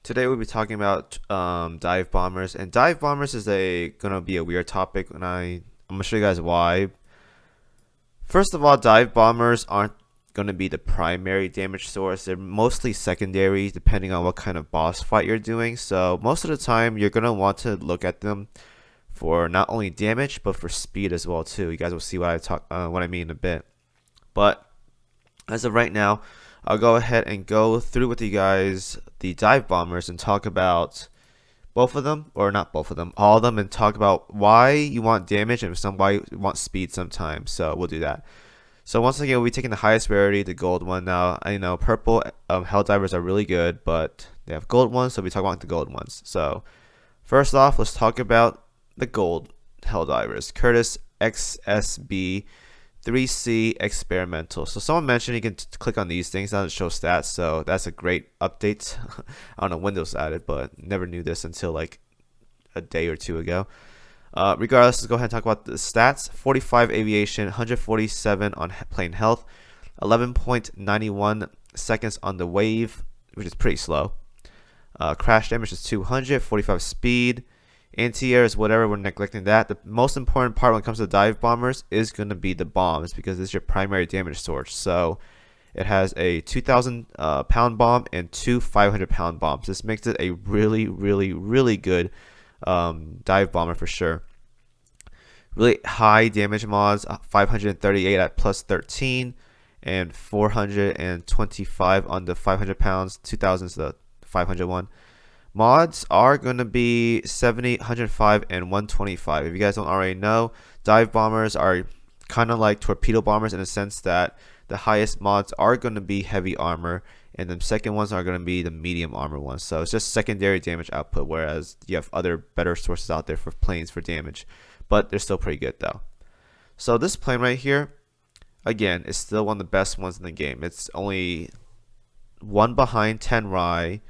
Today we'll be talking about dive bombers, and dive bombers is gonna be a weird topic, and I'm gonna show you guys why. First of all, dive bombers aren't gonna be the primary damage source. They're mostly secondary, depending on what kind of boss fight you're doing. So most of the time, you're gonna want to look at them for not only damage but for speed as well too. You guys will see what I mean in a bit. But as of right now, I'll go ahead and go through with you guys the dive bombers and talk about both of them, or not both of them, all of them, and talk about why you want damage and why you want speed sometimes. So we'll do that. So once again, we'll be taking the highest rarity, the gold one. Now, I know purple hell divers are really good, but they have gold ones, so we talk about the gold ones. So first off, let's talk about the gold hell divers. Curtis XSB 3C experimental. So someone mentioned you can click on these things now to show stats, so that's a great update. I don't know when those added, but never knew this until like a day or two ago. Regardless, let's go ahead and talk about the stats. 45 aviation, 147 on plane health, 11.91 seconds on the wave, which is pretty slow. Crash damage is 200, 45 speed. Anti-air is whatever, we're neglecting that. The most important part when it comes to dive bombers is going to be the bombs, because this is your primary damage source. So it has a 2,000 pound bomb and two 500-pound bombs. This makes it a really good dive bomber for sure. Really high damage mods, 538 at plus 13 and 425 on the 500 pounds, 2,000 is the 500 one. Mods are going to be 70, 105, and 125. If you guys don't already know, dive bombers are kind of like torpedo bombers in the sense that the highest mods are going to be heavy armor, and the second ones are going to be the medium armor ones. So it's just secondary damage output, whereas you have other better sources out there for planes for damage. But they're still pretty good though. So this plane right here, again, is still one of the best ones in the game. It's only one behind Tenrai,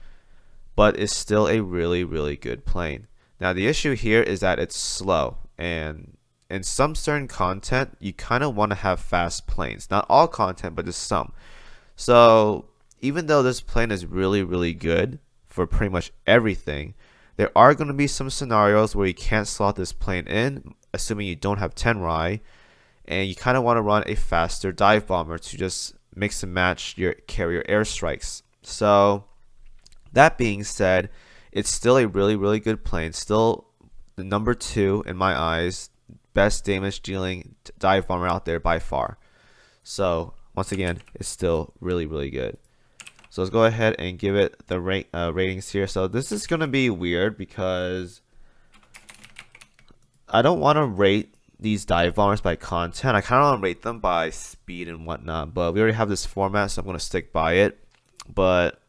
but it's still a really good plane. Now the issue here is that it's slow, and in some certain content you kind of want to have fast planes. Not all content, but just some. So even though this plane is really good for pretty much everything, there are going to be some scenarios where you can't slot this plane in, assuming you don't have Tenrai, and you kind of want to run a faster dive bomber to just mix and match your carrier airstrikes. So that being said, it's still a really good plane. Still the number 2 in my eyes, best damage dealing dive bomber out there by far. So once again, it's still really good. So let's go ahead and give it the ratings here. So this is gonna be weird because I don't want to rate these dive bombers by content. I kind of want to rate them by speed and whatnot, but we already have this format, so I'm gonna stick by it. But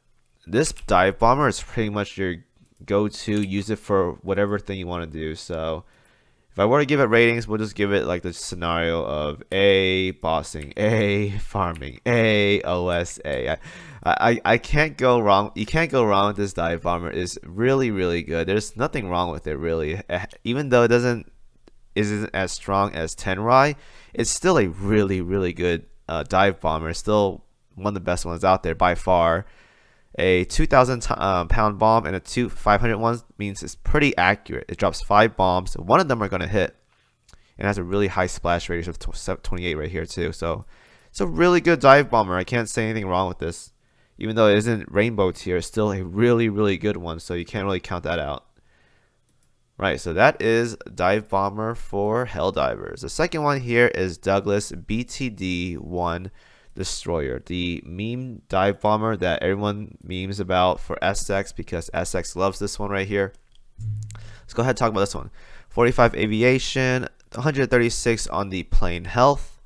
this dive bomber is pretty much your go-to. Use it for whatever thing you want to do. So if I were to give it ratings, we'll just give it like the scenario of A, bossing, A, farming, A, OSA. I can't go wrong. You can't go wrong with this dive bomber. It's really good. There's nothing wrong with it really. Even though it isn't as strong as Tenrai, it's still a really good dive bomber. It's still one of the best ones out there by far. A 2,000 pound bomb and a 500 ones means it's pretty accurate. It drops 5 bombs. One of them are going to hit. And has a really high splash radius of 28 right here too. So it's a really good dive bomber. I can't say anything wrong with this. Even though it isn't rainbow tier, it's still a really good one. So you can't really count that out. Right, so that is dive bomber for hell divers. The second one here is Douglas BTD-1 Destroyer, the meme dive bomber that everyone memes about for SX, because SX loves this one right here. Let's go ahead and talk about this one. 45 aviation, 136 on the plane health,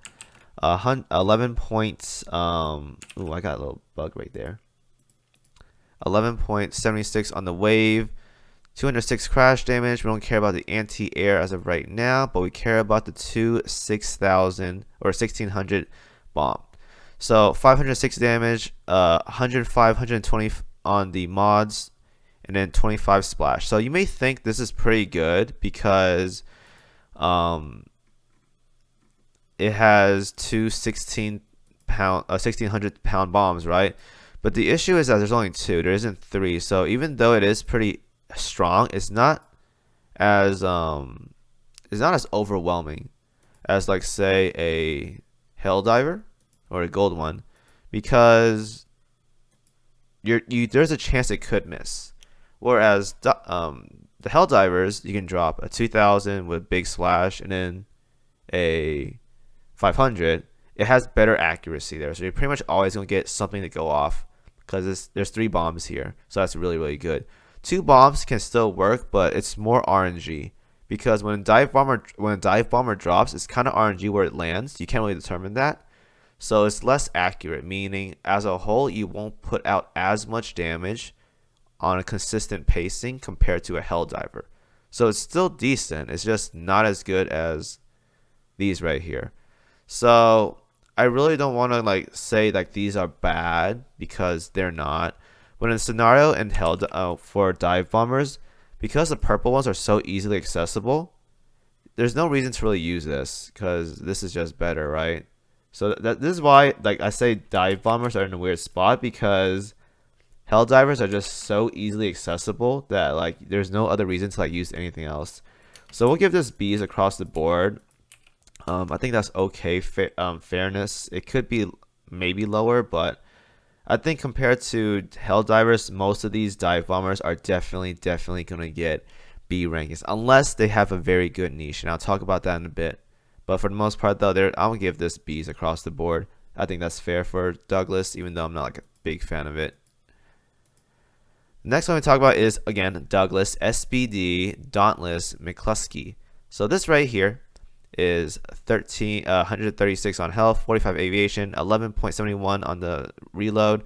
11 points. Ooh, I got a little bug right there. 11.76 on the wave, 206 crash damage. We don't care about the anti-air as of right now, but we care about the two 6,000 or 1,600 bomb. So 506 damage, 105, 120 on the mods, and then 25 splash. So you may think this is pretty good because it has two 1,600 pound bombs, right? But the issue is that there's only 2. There isn't 3. So even though it is pretty strong, as it's not as overwhelming as like say a Helldiver or a gold one, because there's a chance it could miss. Whereas the Helldivers, you can drop a 2000 with big splash and then a 500. It has better accuracy there, so you're pretty much always gonna get something to go off because there's 3 bombs here, so that's really, really good. 2 bombs can still work, but it's more RNG because when a dive bomber drops, it's kind of RNG where it lands. You can't really determine that, so it's less accurate. Meaning, as a whole, you won't put out as much damage on a consistent pacing compared to a Helldiver. So it's still decent. It's just not as good as these right here. So I really don't want to like say like these are bad because they're not. But in scenario and for dive bombers, because the purple ones are so easily accessible, there's no reason to really use this because this is just better, right? So this is why like I say dive bombers are in a weird spot, because Helldivers are just so easily accessible that like there's no other reason to like use anything else. So we'll give this B's across the board. I think that's okay. Fairness, it could be maybe lower, but I think compared to Helldivers, most of these dive bombers are definitely gonna get B rankings unless they have a very good niche, and I'll talk about that in a bit. But for the most part, though, I'm gonna give this B's across the board. I think that's fair for Douglas, even though I'm not like a big fan of it. Next one we talk about is again Douglas, SBD, Dauntless, McClusky. So this right here is 136 on health, 45 aviation, 11.71 on the reload,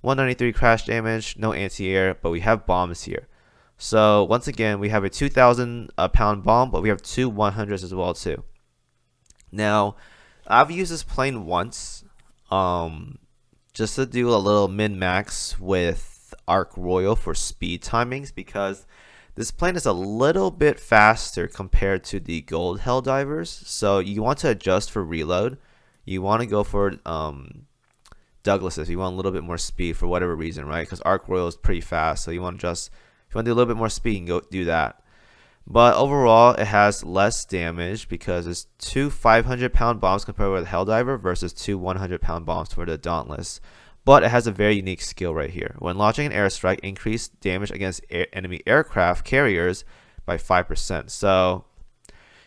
193 crash damage, no anti-air, but we have bombs here. So once again, we have a 2,000 pound bomb, but we have 2 100s as well too. Now, I've used this plane once, just to do a little min-max with Arc Royal for speed timings, because this plane is a little bit faster compared to the gold Helldivers, so you want to adjust for reload. You want to go for Douglas if you want a little bit more speed for whatever reason, right? Because Arc Royal is pretty fast, so you want to just, if you want to do a little bit more speed, you can go do that. But overall, it has less damage because it's 2 500 pound bombs compared with the Helldiver versus 2 100 pound bombs for the Dauntless. But it has a very unique skill right here. When launching an airstrike, increase damage against enemy aircraft carriers by 5%. So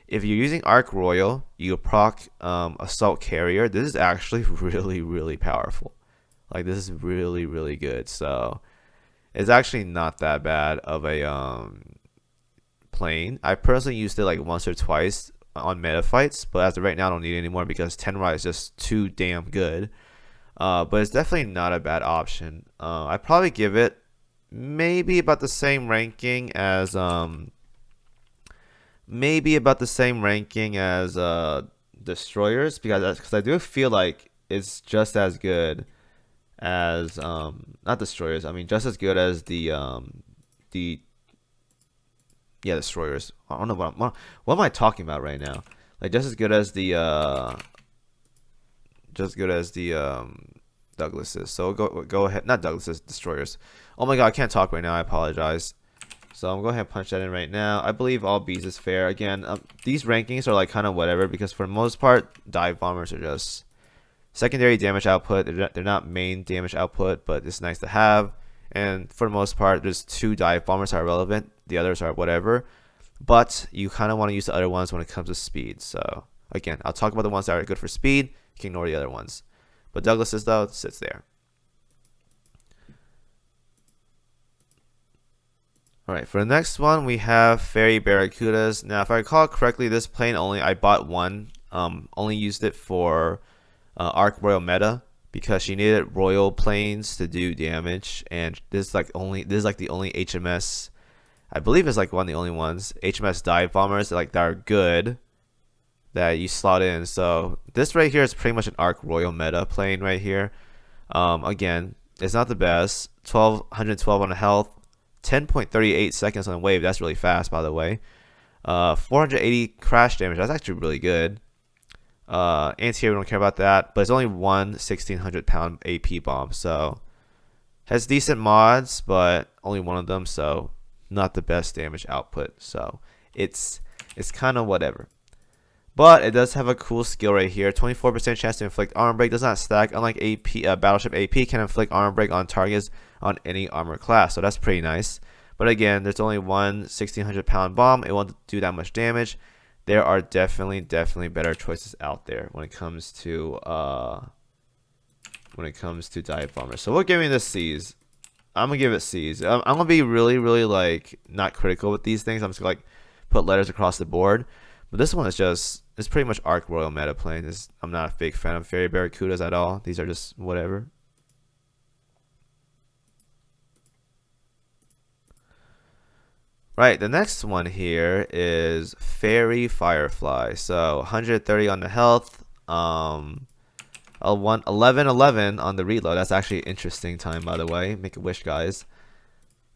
if you're using Arc Royal, you proc Assault Carrier. This is actually really powerful. Like, this is really good. So it's actually not that bad of a plane. I personally used it like once or twice on meta fights, but as of right now I don't need it anymore because Tenrai is just too damn good. But it's definitely not a bad option. I'd probably give it maybe about the same ranking as Destroyers, because I do feel like it's just as good as not Destroyers. I mean, just as good as the Destroyers. I don't know what am I talking about right now. Like, just as good as the Douglases. So go ahead, not Douglases, Destroyers. Oh my god, I can't talk right now, I apologize. So I'm going to go ahead and punch that in right now. I believe all B's is fair. Again, these rankings are like kind of whatever, because for the most part, dive bombers are just secondary damage output. They're not main damage output, but it's nice to have. And for the most part, there's 2 dive bombers are relevant. The others are whatever. But you kind of want to use the other ones when it comes to speed. So again, I'll talk about the ones that are good for speed. You can ignore the other ones. But Douglas's, though, sits there. Alright, for the next one, we have Fairey Barracudas. Now, if I recall correctly, this plane I bought one. Only used it for Arc Royal meta, because she needed royal planes to do damage, and this is like the only HMS, I believe it's like one of the only ones, HMS dive bombers that are good that you slot in. So this right here is pretty much an Arc Royal meta plane right here. Again, it's not the best. 112 on the health, 10.38 seconds on the wave. That's really fast, by the way. 480 crash damage. That's actually really good. Anti-air, we don't care about that, but it's only one 1,600 pound AP bomb, so Has decent mods, but only one of them, so not the best damage output. So it's kind of whatever. But it does have a cool skill right here. 24% chance to inflict armor break. Does not stack. Unlike AP, Battleship AP can inflict armor break on targets on any armor class. So that's pretty nice. But again, there's only one 1,600-pound bomb. It won't do that much damage. There are definitely better choices out there when it comes to dive bombers. So we're giving this C's. I'm gonna give it C's. I'm gonna be really like not critical with these things. I'm just gonna like put letters across the board. But this one is just, it's pretty much Arc Royal meta plane. I'm not a big fan of Fairey Barracudas at all. These are just whatever. Right, the next one here is Fairey Firefly. So 130 on the health, 11 on the reload. That's actually an interesting time, by the way. Make a wish, guys.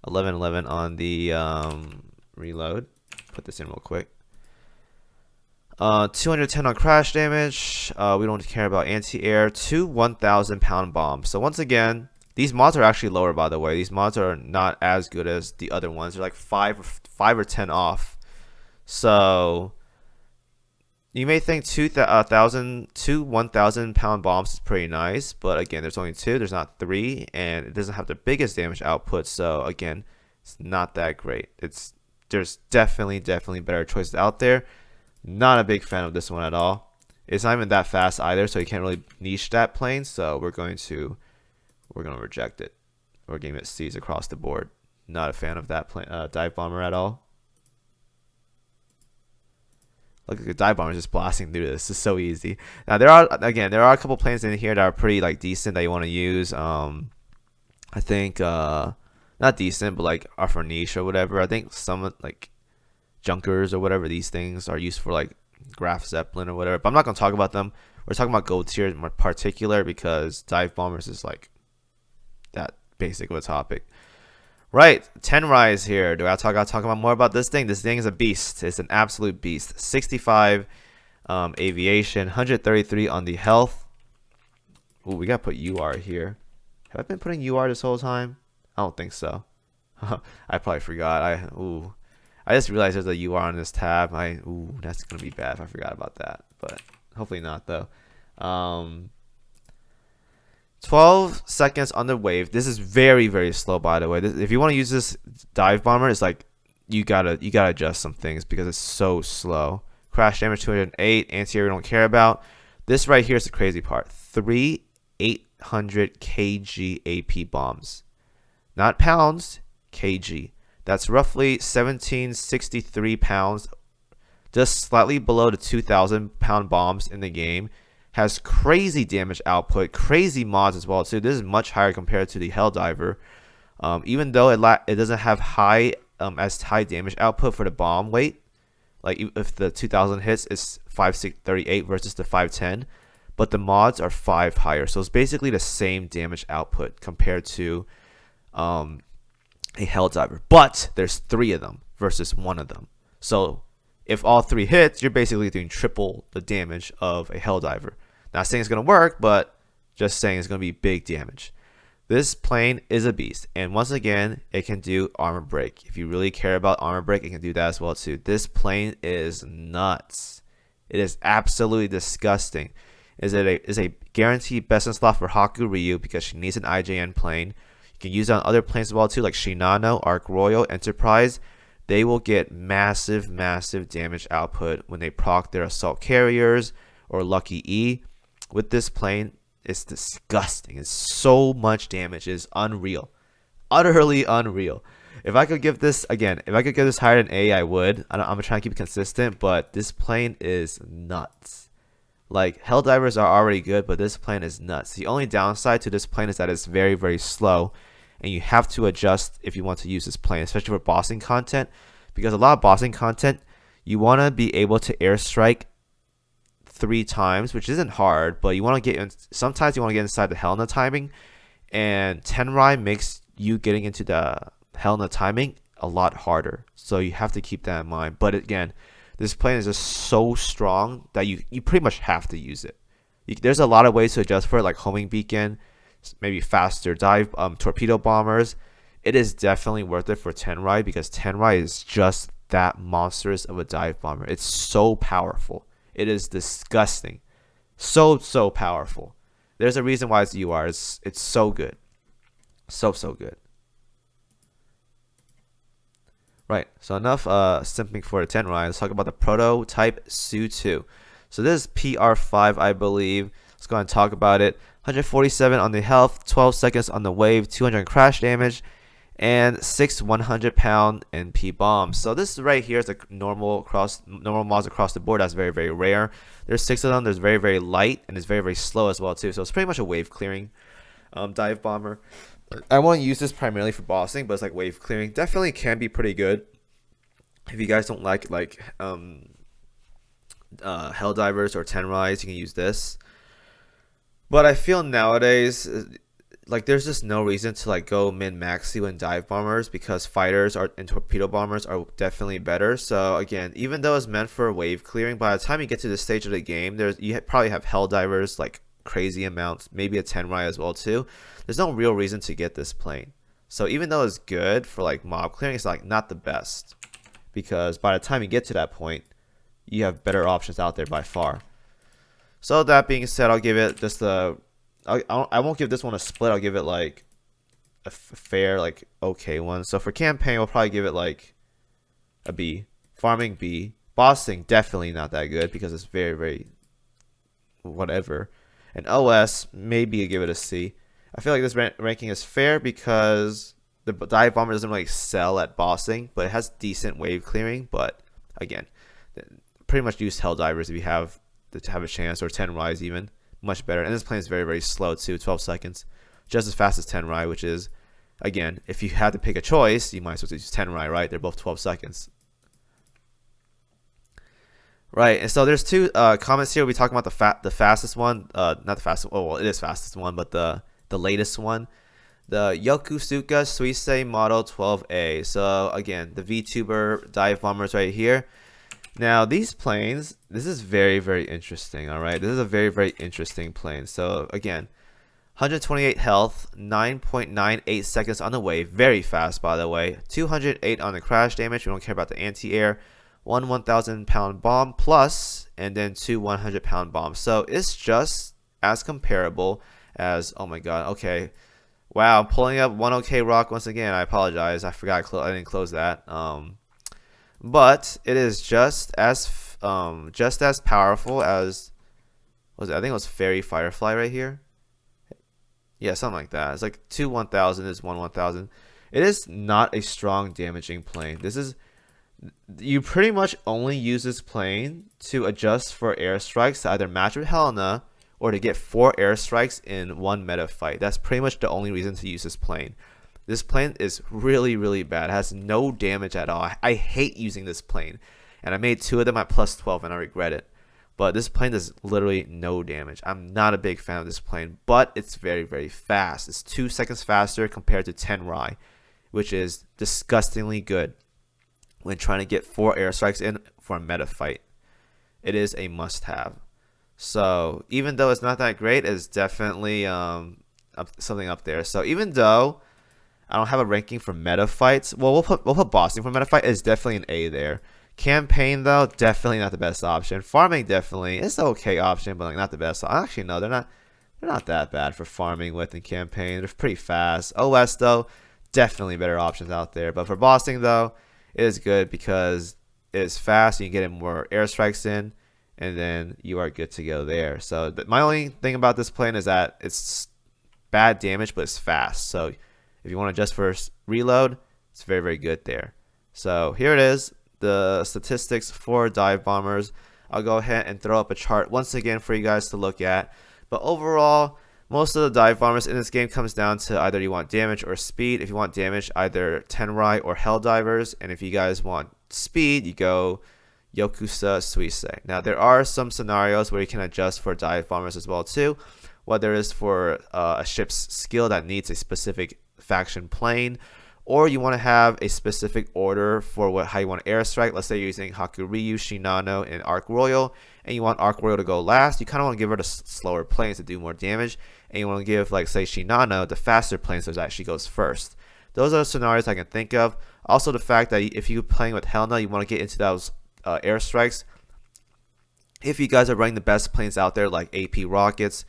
11 on the reload. Put this in real quick. 210 on crash damage. We don't care about anti-air. 2 1,000-pound bombs. So once again, these mods are actually lower, by the way. These mods are not as good as the other ones. They're like 5 or 10 off. So you may think 2 1,000-pound bombs is pretty nice, but again, there's only 2. There's not 3, and it doesn't have the biggest damage output. So again, it's not that great. There's definitely better choices out there. Not a big fan of this one at all. It's not even that fast either, so you can't really niche that plane. So we're going to reject it. We're giving it C's across the board. Not a fan of that plane, dive bomber at all. Look at the dive bomber just blasting through this. This is so easy. Now there are a couple planes in here that are pretty like decent that you want to use. I think not decent, but like are for niche or whatever. I think some like Junkers or whatever, these things are used for like Graf Zeppelin or whatever, but I'm not going to talk about them. We're talking about gold tier in particular because dive bombers is like that basic of a topic. Right, Tenrai is here. Do I gotta talk about more about this thing? This thing is a beast. It's an absolute beast. 65 aviation, 133 on the health. Ooh, we gotta put UR here. Have I been putting UR this whole time? I don't think so. I probably forgot. I just realized there's a UR on this tab. Ooh, that's gonna be bad if I forgot about that. But hopefully not though. 12 seconds on the wave. This is very slow, by the way. If you want to use this dive bomber, it's like you gotta adjust some things because it's so slow. Crash damage 208. Anti-air we don't care about. This right here is the crazy part. 3 800 kg AP bombs, not pounds, kg. That's roughly 1,763 pounds, just slightly below the 2,000-pound bombs in the game. Has crazy damage output, crazy mods as well too. This is much higher compared to the Helldiver. Even though it doesn't have as high damage output for the bomb weight. Like if the 2,000 hits, it's 538 versus the 510. But the mods are 5 higher. So it's basically the same damage output compared to a Helldiver. But there's 3 of them versus 1 of them. So if all 3 hits, you're basically doing triple the damage of a Helldiver. Not saying it's going to work, but just saying it's going to be big damage. This plane is a beast. And once again, it can do armor break. If you really care about armor break, it can do that as well too. This plane is nuts. It is absolutely disgusting. Is a guaranteed best in slot for Haku Ryu because she needs an IJN plane. You can use it on other planes as well too, like Shinano, Arc Royal, Enterprise. They will get massive damage output when they proc their assault carriers or Lucky E. With this plane, it's disgusting. It's so much damage. It is unreal. Utterly unreal. If I could give this higher than A, I would. I'm going to try and keep it consistent, but this plane is nuts. Like, Helldivers are already good, but this plane is nuts. The only downside to this plane is that it's very slow. And you have to adjust if you want to use this plane, especially for bossing content, because a lot of bossing content, you want to be able to airstrike 3 times, which isn't hard, but you want to get in, sometimes you want to get inside the Helena timing, and Tenrai makes you getting into the Helena timing a lot harder, so you have to keep that in mind. But again, this plane is just so strong that you pretty much have to use it. There's a lot of ways to adjust for it, like homing beacon, maybe faster dive torpedo bombers, it is definitely worth it for Tenrai, because Tenrai is just that monstrous of a dive bomber. It's so powerful. It is disgusting. So powerful. There's a reason why it's UR. It's so good. So good. Right, so enough simping for the Tenrai. Let's talk about the prototype Su-2. So this is PR5, I believe. Let's go ahead and talk about it. 147 on the health, 12 seconds on the wave, 200 crash damage, and 6 100-pound NP bombs. So this right here is a normal mods across the board. That's very rare. There's 6 of them. There's very light, and it's very slow as well too. So it's pretty much a wave clearing dive bomber. I want to use this primarily for bossing, but it's like wave clearing. Definitely can be pretty good if you guys don't like hell divers or Tenrais. You can use this. But I feel nowadays, like, there's just no reason to like go min-maxi when dive bombers, because fighters and torpedo bombers are definitely better. So again, even though it's meant for wave clearing, by the time you get to this stage of the game, you probably have hell divers like crazy amounts, maybe a Tenrai as well too. There's no real reason to get this plane. So even though it's good for like mob clearing, it's like not the best, because by the time you get to that point, you have better options out there by far. So that being said, I'll give it just I won't give this one a split. I'll give it like a fair, like okay one. So for campaign, we'll probably give it like a B. Farming B. Bossing definitely not that good, because it's very whatever. And OS, maybe give it a C. I feel like this ranking is fair because the dive bomber doesn't really excel at bossing, but it has decent wave clearing. But again, pretty much use hell divers if you have to have a chance, or Tenrais even. Much better. And this plane is very slow too, 12 seconds. Just as fast as Tenrai, which is, again, if you had to pick a choice, you might as well use Tenrai, right? They're both 12 seconds. Right, and so there's two comments here. We talk about the fastest one, not the fastest. Oh well, it is fastest one, but the latest one, the Yokosuka Suisei Model 12A. So again, the VTuber dive bombers right here. Now these planes, this is very interesting. All right, this is a very interesting plane. So again, 128 health, 9.98 seconds on the wave, very fast by the way. 208 on the crash damage. We don't care about the anti-air. One 1,000-pound bomb plus, and then 2 100-pound bombs. So it's just as comparable as, oh my god, okay. Wow, pulling up 1OK rock once again. I apologize. I forgot I didn't close that. But it is just as powerful as, what was it? I think it was Fairey Firefly right here. Yeah, something like that. It's like 2 1,000 is 1 1,000. It is not a strong damaging plane. You pretty much only use this plane to adjust for airstrikes to either match with Helena or to get 4 airstrikes in one meta fight. That's pretty much the only reason to use this plane. This plane is really bad. It has no damage at all. I hate using this plane. And I made 2 of them at plus 12 and I regret it. But this plane does literally no damage. I'm not a big fan of this plane, but it's very fast. It's 2 seconds faster compared to Tenrai, which is disgustingly good when trying to get 4 airstrikes in for a meta fight. It is a must-have. So even though it's not that great, it's definitely something up there. So even though I don't have a ranking for meta fights, well, we'll put bossing for meta fight. It's definitely an A there. Campaign though, definitely not the best option. Farming definitely, it's an okay option, but like not the best. So actually no, they're not that bad for farming with and campaign. They're pretty fast. OS though, definitely better options out there. But for bossing though, it is good because it is fast. You can get in more airstrikes in, and then you are good to go there. So my only thing about this plane is that it's bad damage, but it's fast. So if you want to adjust for reload, it's very good there. So here it is, the statistics for dive bombers. I'll go ahead and throw up a chart once again for you guys to look at. But overall, most of the dive bombers in this game comes down to either you want damage or speed. If you want damage, either Tenrai or hell divers. And if you guys want speed, you go Yokosuka Suisei. Now there are some scenarios where you can adjust for dive bombers as well too, whether it's for a ship's skill that needs a specific faction plane, or you want to have a specific order for how you want to airstrike. Let's say you're using Hakuryu, Shinano, and Arc Royal, and you want Arc Royal to go last. You kind of want to give her the slower planes to do more damage, and you want to give, like, say, Shinano the faster planes so that she goes first. Those are the scenarios I can think of. Also, the fact that if you're playing with Helena, you want to get into those airstrikes. If you guys are running the best planes out there, like AP rockets,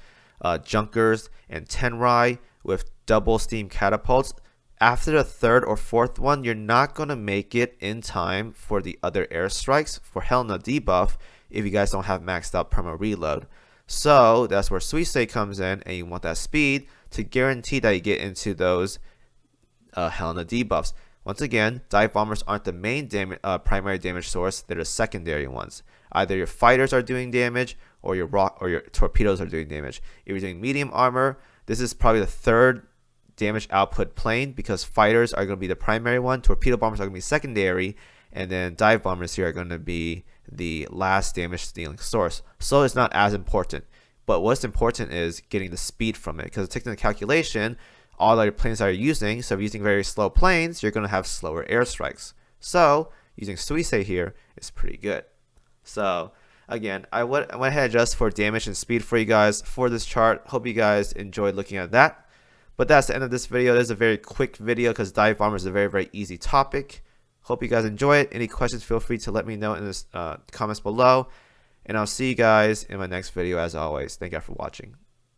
Junkers, and Tenrai with double steam catapults, after the third or fourth one, you're not going to make it in time for the other airstrikes for Helena debuff if you guys don't have maxed out perma reload. So that's where Suisei comes in, and you want that speed to guarantee that you get into those Helena debuffs. Once again, dive bombers aren't the main primary damage source; they're the secondary ones. Either your fighters are doing damage, or your torpedoes are doing damage. If you're doing medium armor, this is probably the third damage output plane, because fighters are going to be the primary one, torpedo bombers are going to be secondary, and then dive bombers here are going to be the last damage dealing source. So it's not as important. But what's important is getting the speed from it, because it's taking the calculation all your planes that you're using. So if you're using very slow planes, you're going to have slower airstrikes. So using Suisei here is pretty good. So again, I went ahead just for damage and speed for you guys for this chart. Hope you guys enjoyed looking at that. But that's the end of this video. This is a very quick video because dive bomber is a very, very easy topic. Hope you guys enjoy it. Any questions, feel free to let me know in the comments below. And I'll see you guys in my next video as always. Thank you for watching.